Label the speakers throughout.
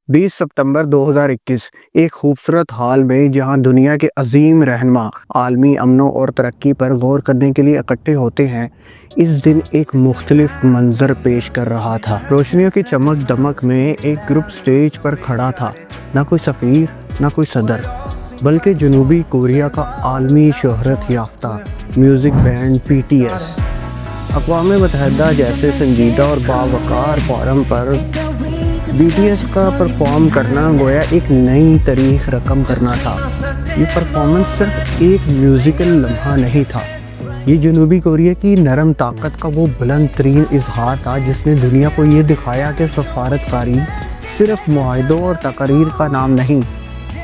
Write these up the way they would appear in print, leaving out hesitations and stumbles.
Speaker 1: 20 ستمبر 2021 ایک خوبصورت حال میں جہاں دنیا کے عظیم رہنما عالمی امن اور ترقی پر غور کرنے کے لیے اکٹھے ہوتے ہیں، اس دن ایک مختلف منظر پیش کر رہا تھا۔ روشنیوں کی چمک دمک میں ایک گروپ سٹیج پر کھڑا تھا، نہ کوئی سفیر نہ کوئی صدر، بلکہ جنوبی کوریا کا عالمی شہرت یافتہ میوزک بینڈ BTS۔ اقوام متحدہ جیسے سنجیدہ اور باوقار فورم پر BTS کا پرفارم کرنا گویا ایک نئی تاریخ رقم کرنا تھا۔ یہ پرفارمنس صرف ایک میوزیکل لمحہ نہیں تھا، یہ جنوبی کوریا کی نرم طاقت کا وہ بلند ترین اظہار تھا جس نے دنیا کو یہ دکھایا کہ سفارت کاری صرف معاہدوں اور تقاریر کا نام نہیں،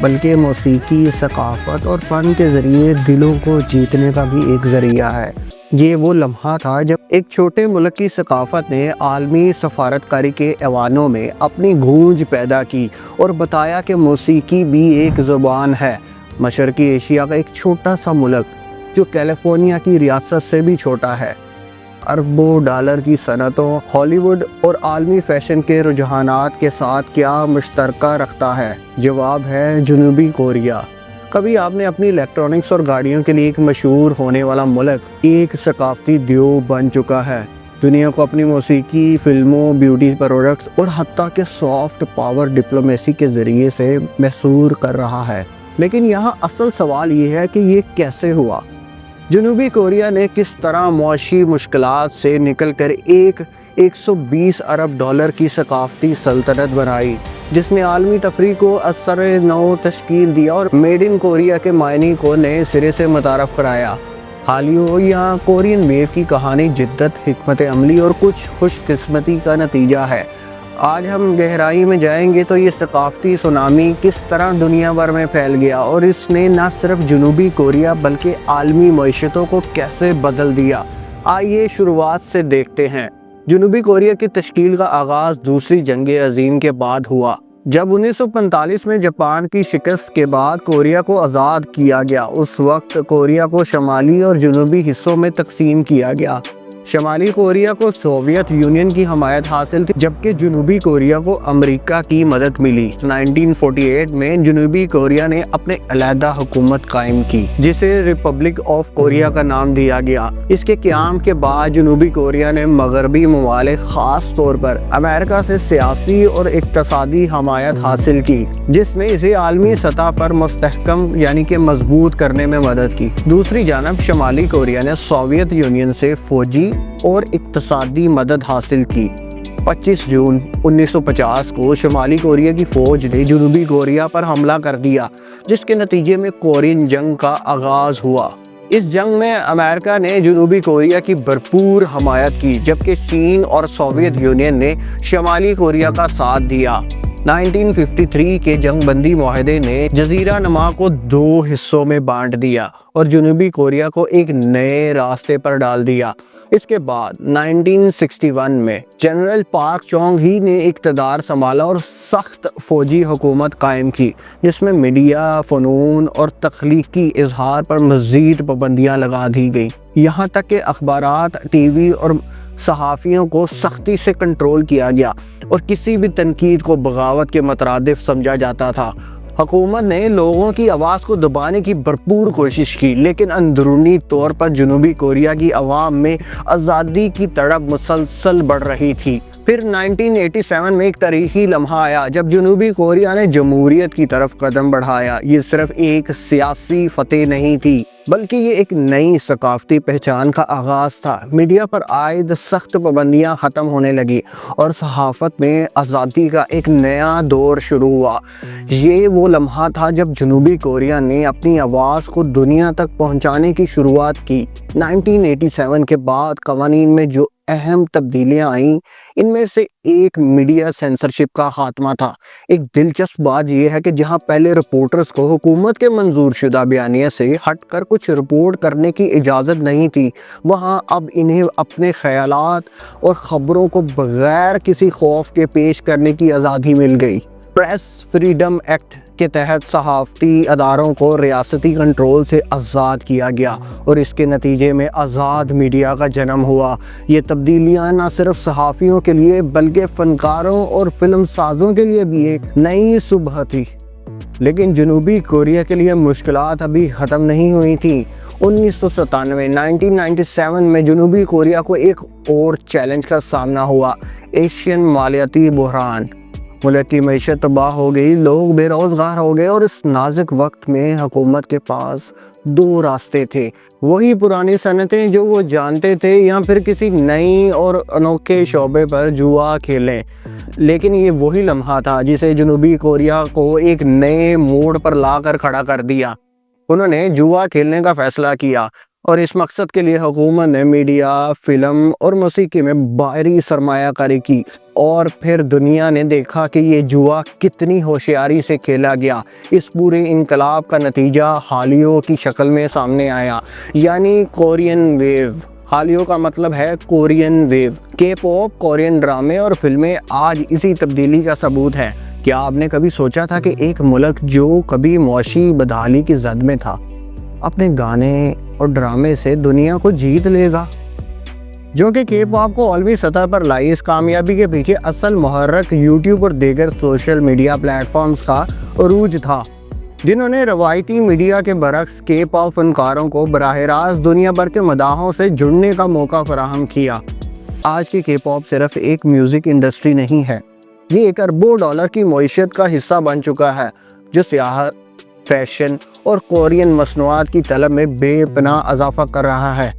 Speaker 1: بلکہ موسیقی، ثقافت اور فن کے ذریعے دلوں کو جیتنے کا بھی ایک ذریعہ ہے۔ یہ وہ لمحہ تھا جب ایک چھوٹے ملک کی ثقافت نے عالمی سفارتکاری کے ایوانوں میں اپنی گونج پیدا کی اور بتایا کہ موسیقی بھی ایک زبان ہے۔ مشرقی ایشیا کا ایک چھوٹا سا ملک جو کیلیفورنیا کی ریاست سے بھی چھوٹا ہے، اربوں ڈالر کی صنعتوں، ہالی ووڈ اور عالمی فیشن کے رجحانات کے ساتھ کیا مشترکہ رکھتا ہے؟ جواب ہے جنوبی کوریا۔ کبھی آپ نے اپنی الیکٹرانکس اور گاڑیوں کے لیے ایک مشہور ہونے والا ملک ایک ثقافتی دیو بن چکا ہے، دنیا کو اپنی موسیقی، فلموں، بیوٹی پروڈکٹس اور حتیٰ کہ سافٹ پاور ڈپلومیسی کے ذریعے سے محصور کر رہا ہے۔ لیکن یہاں اصل سوال یہ ہے کہ یہ کیسے ہوا؟ جنوبی کوریا نے کس طرح معاشی مشکلات سے نکل کر ایک 120 ارب ڈالر کی ثقافتی سلطنت بنائی، جس نے عالمی تفریح کو اثر نو تشکیل دیا اور میڈ ان کوریا کے معنی کو نئے سرے سے متعارف کرایا۔ حالیہ یہاں کورین ویو کی کہانی جدت، حکمت عملی اور کچھ خوش قسمتی کا نتیجہ ہے۔ آج ہم گہرائی میں جائیں گے تو یہ ثقافتی سونامی کس طرح دنیا بھر میں پھیل گیا اور اس نے نہ صرف جنوبی کوریا بلکہ عالمی معیشتوں کو کیسے بدل دیا۔ آئیے شروعات سے دیکھتے ہیں۔ جنوبی کوریا کی تشکیل کا آغاز دوسری جنگ عظیم کے بعد ہوا، جب 1945 میں جاپان کی شکست کے بعد کوریا کو آزاد کیا گیا۔ اس وقت کوریا کو شمالی اور جنوبی حصوں میں تقسیم کیا گیا۔ شمالی کوریا کو سوویت یونین کی حمایت حاصل تھی، جبکہ جنوبی کوریا کو امریکہ کی مدد ملی۔ 1948 میں جنوبی کوریا نے اپنے علیحدہ حکومت قائم کی، جسے ریپبلک آف کوریا کا نام دیا گیا۔ اس کے قیام کے بعد جنوبی کوریا نے مغربی ممالک، خاص طور پر امریکہ سے سیاسی اور اقتصادی حمایت حاصل کی، جس نے اسے عالمی سطح پر مستحکم یعنی کہ مضبوط کرنے میں مدد کی۔ دوسری جانب شمالی کوریا نے سوویت یونین سے فوجی اور اقتصادی مدد حاصل کی۔ 25 جون 1950 کو شمالی کوریا کی فوج نے جنوبی کوریا پر حملہ کر دیا، جس کے نتیجے میں کورین جنگ کا آغاز ہوا۔ اس جنگ میں امریکہ نے جنوبی کوریا کی بھرپور حمایت کی، جبکہ چین اور سوویت یونین نے شمالی کوریا کا ساتھ دیا۔ 1953 کے جنگ بندی معاہدے نے جزیرہ نما کو دو حصوں میں بانٹ دیا اور جنوبی کوریا کو ایک نئے راستے پر ڈال دیا۔ اس کے بعد 1961 میں جنرل پارک چونگ ہی نے اقتدار سنبھالا اور سخت فوجی حکومت قائم کی، جس میں میڈیا، فنون اور تخلیقی اظہار پر مزید پابندیاں لگا دی گئیں۔ یہاں تک کہ اخبارات، ٹی وی اور صحافیوں کو سختی سے کنٹرول کیا گیا اور کسی بھی تنقید کو بغاوت کے مترادف سمجھا جاتا تھا۔ حکومت نے لوگوں کی آواز کو دبانے کی بھرپور کوشش کی، لیکن اندرونی طور پر جنوبی کوریا کی عوام میں آزادی کی تڑپ مسلسل بڑھ رہی تھی۔ پھر 1987 میں ایک تاریخی لمحہ آیا جب جنوبی کوریا نے جمہوریت کی طرف قدم بڑھایا۔ یہ صرف ایک سیاسی فتح نہیں تھی، بلکہ یہ ایک نئی ثقافتی پہچان کا آغاز تھا۔ میڈیا پر عائد سخت پابندیاں ختم ہونے لگی اور صحافت میں آزادی کا ایک نیا دور شروع ہوا۔ یہ وہ لمحہ تھا جب جنوبی کوریا نے اپنی آواز کو دنیا تک پہنچانے کی شروعات کی۔ 1987 کے بعد قوانین میں جو اہم تبدیلیاں آئیں، ان میں سے ایک میڈیا سینسرشپ کا خاتمہ تھا۔ ایک دلچسپ بات یہ ہے کہ جہاں پہلے رپورٹرز کو حکومت کے منظور شدہ بیانیے سے ہٹ کر کچھ رپورٹ کرنے کی اجازت نہیں تھی، وہاں اب انہیں اپنے خیالات اور خبروں کو بغیر کسی خوف کے پیش کرنے کی آزادی مل گئی۔ پریس فریڈم ایکٹ کے تحت صحافتی اداروں کو ریاستی کنٹرول سے آزاد کیا گیا اور اس کے نتیجے میں آزاد میڈیا کا جنم ہوا۔ یہ تبدیلیاں نہ صرف صحافیوں کے لیے بلکہ فنکاروں اور فلم سازوں کے لیے بھی ایک نئی صبح تھی۔ لیکن جنوبی کوریا کے لیے مشکلات ابھی ختم نہیں ہوئی تھیں۔ 1997 میں جنوبی کوریا کو ایک اور چیلنج کا سامنا ہوا، ایشین مالیاتی بحران۔ ملک کی معیشت تباہ ہو گئی، لوگ بے روزگار ہو گئے اور اس نازک وقت میں حکومت کے پاس دو راستے تھے، وہی پرانی صنعتیں جو وہ جانتے تھے یا پھر کسی نئی اور انوکھے شعبے پر جوا کھیلیں۔ لیکن یہ وہی لمحہ تھا جسے جنوبی کوریا کو ایک نئے موڑ پر لا کر کھڑا کر دیا۔ انہوں نے جوا کھیلنے کا فیصلہ کیا اور اس مقصد کے لیے حکومت نے میڈیا، فلم اور موسیقی میں باہری سرمایہ کاری کی، اور پھر دنیا نے دیکھا کہ یہ جوا کتنی ہوشیاری سے کھیلا گیا۔ اس پورے انقلاب کا نتیجہ حالیوں کی شکل میں سامنے آیا، یعنی کورین ویو۔ حالیوں کا مطلب ہے کورین ویو۔ کے پاپ، کورین ڈرامے اور فلمیں آج اسی تبدیلی کا ثبوت ہے۔ کیا آپ نے کبھی سوچا تھا کہ ایک ملک جو کبھی معاشی بدحالی کی زد میں تھا، اپنے گانے اور ڈرامے سے دنیا کو جیت لے گا؟ جو کہ کے پاپ کو عالمی سطح پر لائی، اس کامیابی کے پیچھے اصل محرک یوٹیوب اور دیگر سوشل میڈیا پلیٹ فارمز کا عروج تھا، جنہوں نے روایتی میڈیا کے برعکس کے پاپ فنکاروں کو براہ راست دنیا بھر کے مداحوں سے جڑنے کا موقع فراہم کیا۔ آج کی کے پاپ صرف ایک میوزک انڈسٹری نہیں ہے، یہ ایک اربوں ڈالر کی معیشت کا حصہ بن چکا ہے، جو سیاحت، فیشن اور کورین مصنوعات کی طلب میں بے پناہ اضافہ کر رہا ہے۔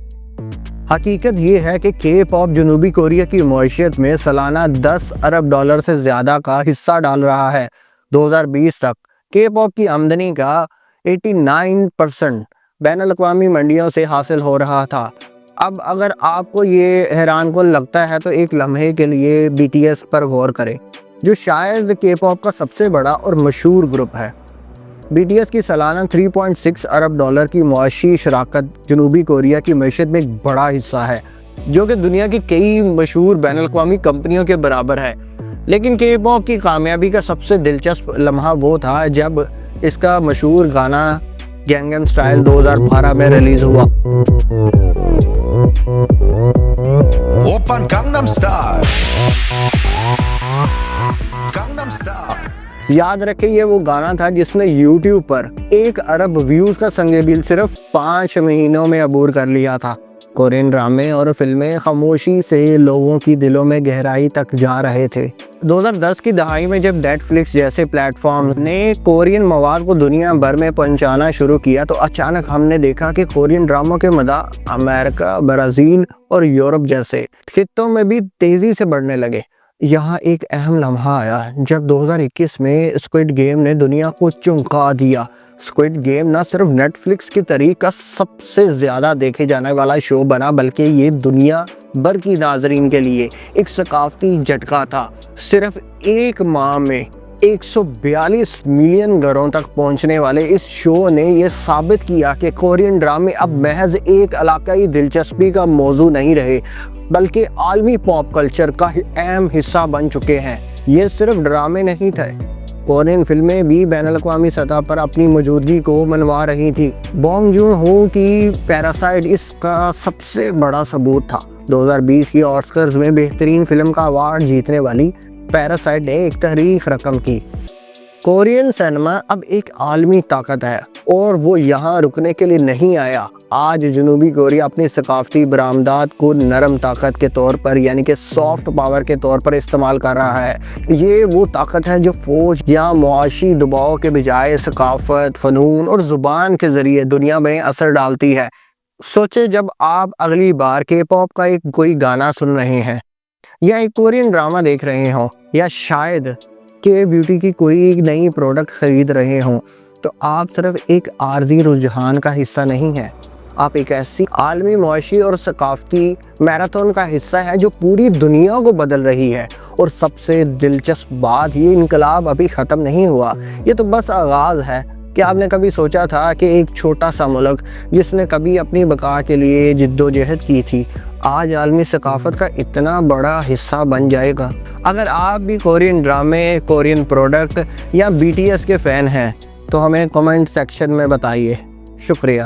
Speaker 1: حقیقت یہ ہے کہ کے پاپ جنوبی کوریا کی معیشت میں سالانہ 10 ارب ڈالر سے زیادہ کا حصہ ڈال رہا ہے۔ 2020 تک کے پاپ کی آمدنی کا 89% بین الاقوامی منڈیوں سے حاصل ہو رہا تھا۔ اب اگر آپ کو یہ حیران کن لگتا ہے تو ایک لمحے کے لیے بی ٹی ایس پر غور کریں، جو شاید کے پاپ کا سب سے بڑا اور مشہور گروپ ہے۔ بی ٹی ایس کی سالانہ 3.6 ارب ڈالر کی معاشی شراکت جنوبی کوریا کی معیشت میں ایک بڑا حصہ ہے، جو کہ دنیا کی کئی مشہور بین الاقوامی کمپنیوں کے برابر ہے۔ لیکن کے پاپ کی کامیابی کا سب سے دلچسپ لمحہ وہ تھا جب اس کا مشہور گانا گینگنم سٹائل 2012 میں ریلیز ہوا۔ یاد رکھیں، یہ وہ گانا تھا جس نے یوٹیوب پر 1 ارب ویوز کا سنگ میل صرف 5 مہینوں میں عبور کر لیا تھا۔ کورین ڈرامے اور فلمیں خاموشی سے لوگوں کی دلوں میں گہرائی تک جا رہے تھے۔ 2010 کی دہائی میں جب نیٹ فلکس جیسے پلیٹ فارم نے کورین مواد کو دنیا بھر میں پہنچانا شروع کیا تو اچانک ہم نے دیکھا کہ کورین ڈراموں کے مداح امریکہ، برازیل اور یورپ جیسے خطوں میں بھی تیزی سے بڑھنے لگے۔ یہاں ایک اہم لمحہ آیا جب 2021 میں اسکوئڈ گیم نے دنیا کو چونکا دیا۔ اسکوئڈ گیم نہ صرف نیٹ فلکس کی تاریخ کا سب سے زیادہ دیکھے جانے والا شو بنا، بلکہ یہ دنیا بھر کی ناظرین کے لیے ایک ثقافتی جھٹکا تھا۔ صرف ایک ماہ میں 142 ملین گھروں تک پہنچنے والے اس شو نے یہ ثابت کیا کہ کورین ڈرامے اب محض ایک علاقائی دلچسپی کا موضوع نہیں رہے، بلکہ عالمی پاپ کلچر کا اہم حصہ بن چکے ہیں۔ یہ صرف ڈرامے نہیں تھے، کورین فلمیں بھی بین الاقوامی سطح پر اپنی موجودگی کو منوا رہی تھی۔ بونگ جون ہو کی پیراسائٹ اس کا سب سے بڑا ثبوت تھا۔ 2020 کی آسکرز میں بہترین فلم کا ایوارڈ جیتنے والی پیراسائٹ نے ایک تاریخی رقم کی۔ کورین سینما اب ایک عالمی طاقت ہے اور وہ یہاں رکنے کے لیے نہیں آیا۔ آج جنوبی کوریا اپنی ثقافتی برآمدات کو نرم طاقت کے طور پر، یعنی کہ سافٹ پاور کے طور پر استعمال کر رہا ہے۔ یہ وہ طاقت ہے جو فوج یا معاشی دباؤ کے بجائے ثقافت، فنون اور زبان کے ذریعے دنیا میں اثر ڈالتی ہے۔ سوچے جب آپ اگلی بار کے پاپ کا کوئی گانا سن رہے ہیں، یا ایک کورین ڈرامہ دیکھ رہے ہوں، یا شاید کہ بیوٹی کی کوئی نئی پروڈکٹ خرید رہے ہوں، تو آپ صرف ایک عارضی رجحان کا حصہ نہیں ہیں، آپ ایک ایسی عالمی معاشی اور ثقافتی میراتھن کا حصہ ہے جو پوری دنیا کو بدل رہی ہے۔ اور سب سے دلچسپ بات، یہ انقلاب ابھی ختم نہیں ہوا، یہ تو بس آغاز ہے۔ کیا آپ نے کبھی سوچا تھا کہ ایک چھوٹا سا ملک جس نے کبھی اپنی بقا کے لیے جدوجہد کی تھی، آج عالمی ثقافت کا اتنا بڑا حصہ بن جائے گا۔ اگر آپ بھی کورین ڈرامے، کورین پروڈکٹ یا BTS کے فین ہیں تو ہمیں کمنٹ سیکشن میں بتائیے۔ شکریہ۔